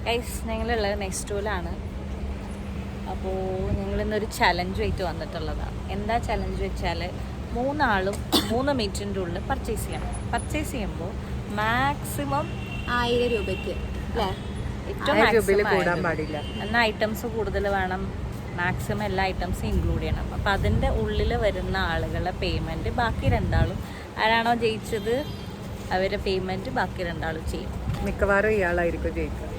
Guys ഞങ്ങളുള്ളത് നെക്സ്റ്റോലാണ്. അപ്പോൾ ഞങ്ങളിന്നൊരു ചലഞ്ചുമായിട്ട് വന്നിട്ടുള്ളതാണ്. എന്താ ചലഞ്ച് വെച്ചാൽ 3 ആളും 3 മിനിറ്റിൻ്റെ ഉള്ളിൽ പർച്ചേസ് ചെയ്യണം. പർച്ചേസ് ചെയ്യുമ്പോൾ മാക്സിമം 1000 രൂപയ്ക്ക് അല്ലേ? ഏറ്റവും മാക്സിമം പാടില്ല. എന്നാൽ ഐറ്റംസ് കൂടുതൽ വേണം. മാക്സിമം എല്ലാ ഐറ്റംസും ഇൻക്ലൂഡ് ചെയ്യണം. അപ്പോൾ അതിൻ്റെ ഉള്ളിൽ വരുന്ന ആളുകളുടെ പേയ്മെൻറ്റ് ബാക്കി 2 ആളും ആരാണോ ജയിച്ചത് അവരുടെ പേയ്മെൻറ്റ് ബാക്കി 2 ആളും ചെയ്യും. മിക്കവാറും ഇയാളായിരിക്കും ജയിക്കുക.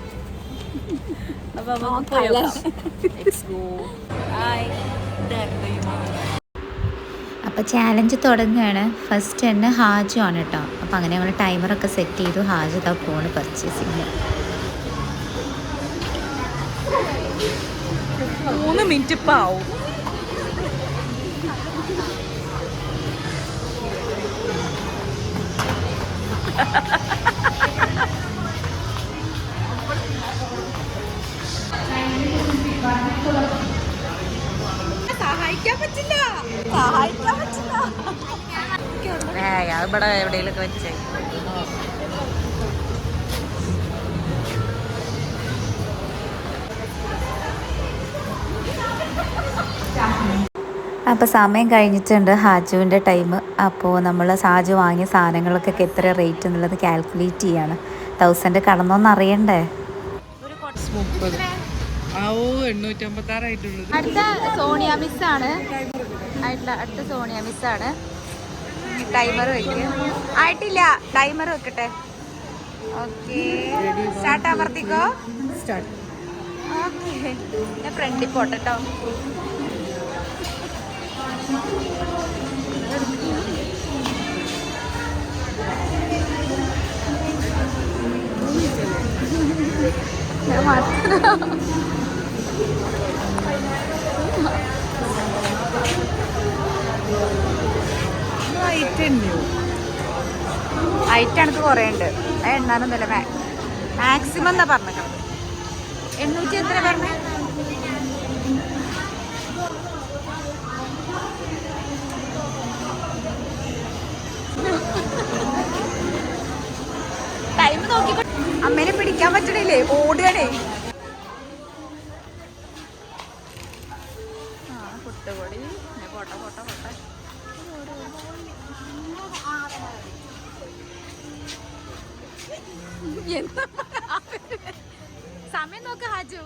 അപ്പോൾ ചാലഞ്ച് തുടങ്ങുകയാണ്. ഫസ്റ്റ് തന്നെ ഹാജു ആണ് കേട്ടോ. അപ്പോൾ അങ്ങനെ ഞങ്ങൾ ടൈമറൊക്കെ സെറ്റ് ചെയ്തു. ഹാജു ഇതാ ഫോണ് പർച്ചേസിങ്. 3 മിനിറ്റ് ഇപ്പം ആവും. സഹായിക്കാൻ പറ്റില്ല. ഇവിടെ എവിടെയെങ്കിലും വെച്ചേ. അപ്പോൾ സമയം കഴിഞ്ഞിട്ടുണ്ട് ഹാജുവിൻ്റെ ടൈം. അപ്പോൾ നമ്മൾ ഹാജു വാങ്ങിയ സാധനങ്ങൾക്കൊക്കെ എത്ര റേറ്റ് എന്നുള്ളത് കാൽക്കുലേറ്റ് ചെയ്യാണ്. 1000 കടന്നോന്ന് അറിയണ്ടേ? അടുത്ത സോണിയ മിസ്സാണ്. അടുത്ത സോണിയ മിസ്സാണ്. ടൈമർ വെക്കുക. ആയിട്ടില്ല, ടൈമർ വെക്കട്ടെ. Okay, start അമർത്തിക്കോ. ഓക്കെ, ഞാൻ ഫ്രണ്ടിൽ പോട്ടെ കേട്ടോ. ഐറ്റം എനിക്ക് കുറേ ഉണ്ട്. എണ്ണാനൊന്നുമില്ല. മാക്സിമം എന്താ പറഞ്ഞത്? 800 എത്ര പറഞ്ഞ? ടൈം നോക്കി. അമ്മേനെ പിടിക്കാൻ പറ്റണില്ലേ? ഓടുകയാണേ. പുട്ടുപൊടി പോട്ടെ പോട്ടെ പോട്ടെ. സമയം നോക്ക് ഹാജു.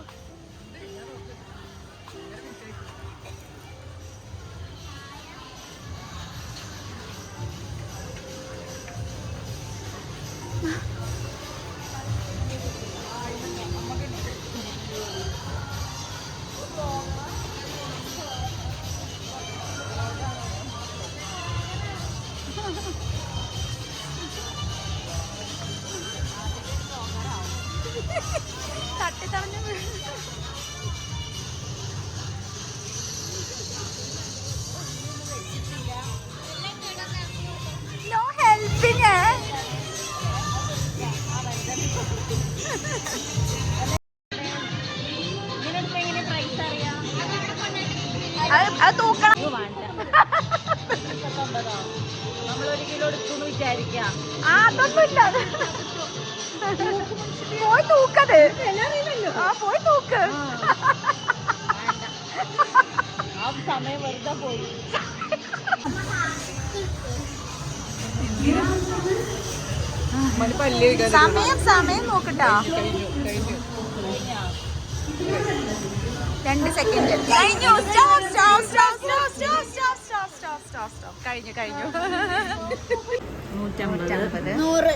തട്ടിത്തടഞ്ഞു. No helping. അത് തൂക്കണം. നമ്മൾ 1 കിലോ എടുത്തു വിചാരിക്കാം. അതൊന്നുമില്ല. പോയി തൂക്കത്. പോയി തൂക്ക്. ആ സമയം വെറുതെ പോയി. സമയം നോക്കട്ടോ. 2 സെക്കൻഡ് കഴിഞ്ഞു. കഴിഞ്ഞു. 150. 100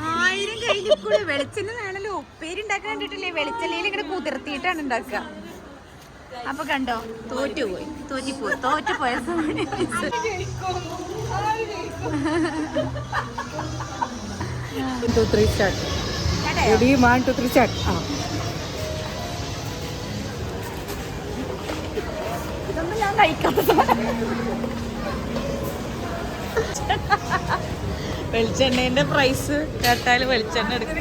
1000 കഴിഞ്ഞിക്കൂടെ. വെളിച്ചെണ്ണ വേണല്ലോ. ഉപ്പേരി ഉണ്ടാക്കാൻ കണ്ടിട്ടില്ലേ? വെളിച്ചെണ്ണയിൽ ഇങ്ങനെ കുതിർത്തിയിട്ടാണ് ഉണ്ടാക്കുക. അപ്പൊ കണ്ടോ, തോറ്റുപോയ ഇതൊന്നും ഞാൻ കഴിക്കാത്ത വെളിച്ചെണ്ണേന്റെ പ്രൈസ് കേട്ടാൽ വെളിച്ചെണ്ണ എടുക്കും.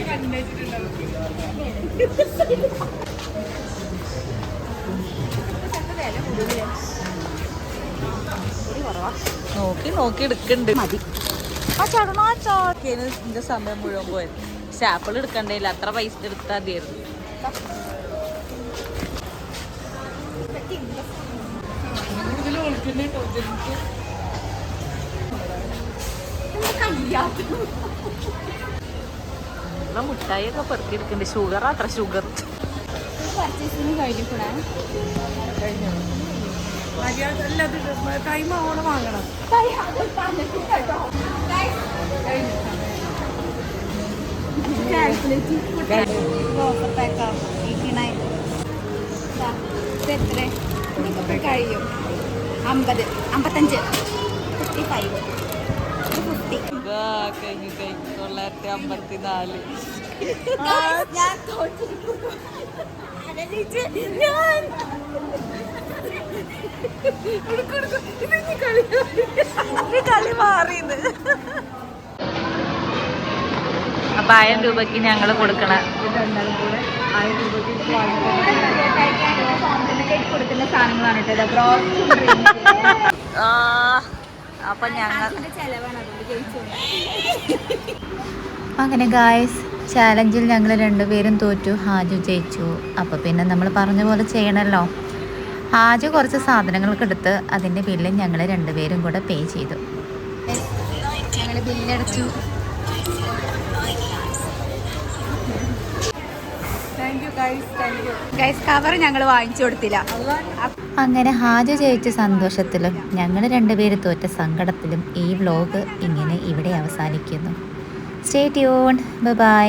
150 നോക്കി നോക്കി എടുക്കണ്ട് മതി. ആ ചടണോ ആ ചോക്കേന് എന്റെ സമയം മുഴുവൻ പോയത്. പക്ഷെ ആപ്പിൾ എടുക്കണ്ടേയില്ല, അത്ര പൈസ എടുത്താൽ മതിയായിരുന്നു. മുട്ടായി ഒക്കെ പെറുക്കിയെടുക്കണ്ട്. ഷുഗർ അത്ര ഷുഗർ. ടൈം ആവണം വാങ്ങണം. കഴിയും 50 55 55 കഴിഞ്ഞു 954. ഞാൻ കളി മാറിയത്. അപ്പൊ 1000 രൂപക്ക് ഞങ്ങള് കൊടുക്കണ കൊടുക്കുന്ന സാധനങ്ങളാണ് കേട്ടോ. അപ്പൊ ഞങ്ങൾ ചെലവാണ് അതുകൊണ്ട് ജയിച്ചു. അങ്ങനെ ഗായ്സ് ചാലഞ്ചിൽ ഞങ്ങൾ രണ്ടുപേരും തോറ്റു, ഹാജു ജയിച്ചു. അപ്പോൾ പിന്നെ നമ്മൾ പറഞ്ഞ പോലെ ചെയ്യണമല്ലോ. ഹാജു കുറച്ച് സാധനങ്ങളൊക്കെ എടുത്ത് അതിൻ്റെ ബില്ല് ഞങ്ങൾ രണ്ടുപേരും കൂടെ പേ ചെയ്തു. ഞങ്ങൾ ബില്ലടച്ചു. ഗൈസ് കവർ ഞങ്ങൾ വാങ്ങിച്ചു കൊടുത്തില്ല. അങ്ങനെ ഹാജു ജയിച്ച സന്തോഷത്തിലും ഞങ്ങൾ രണ്ടുപേരും തോറ്റ സങ്കടത്തിലും ഈ വ്ലോഗ് ഇങ്ങനെ ഇവിടെ അവസാനിക്കുന്നു. Stay tuned. ബൈ.